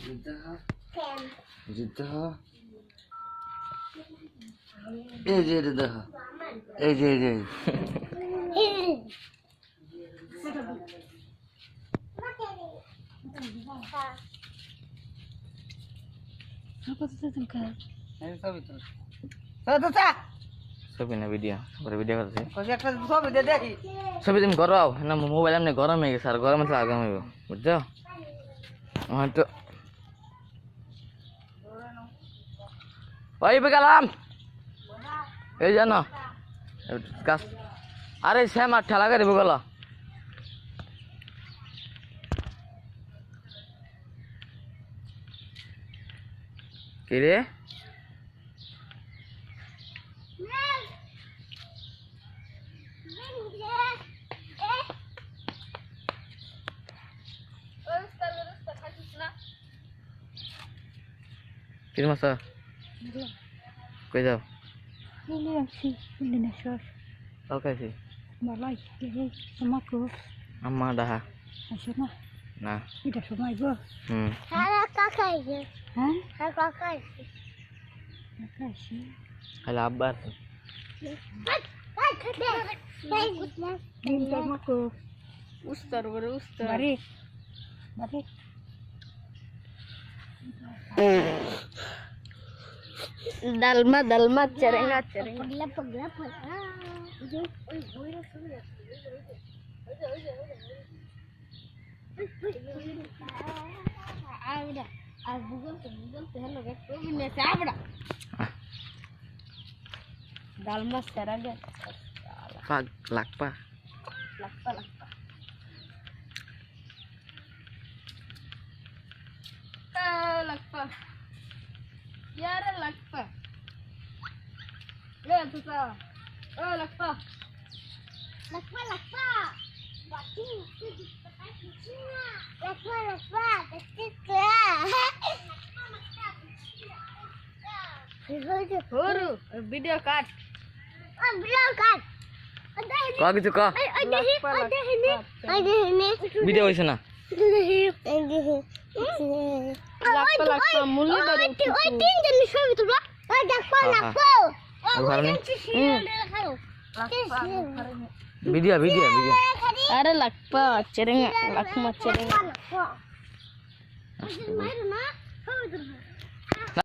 এই যে দেখো এই যে ছবি না ভিডিও ভিডিও করছে একটা ছবি দিয়ে দেখি ছবি তুমি করো না মোবাইল এমনি গরম হয়ে গেছে আর গরমে তো আগাম হইব বুঝছো হয়তো ওই গেলাম এই জানো গাছ আরে শ্যাম আর ঠেলা গাড়ি গেল কি রে কির মাসা কই যাও তাও খাইছি আম্মা ডাহা না হ্যালো আব্বা উস্তার বড় উস্তার dalma cerenga pagla dalma cerenga pag lakpa lakpa yara lakpa lihat tuh lakpa video card kau gitu kau video di sana lakpa mulu dari video ada lakpa cerenga lakma cerenga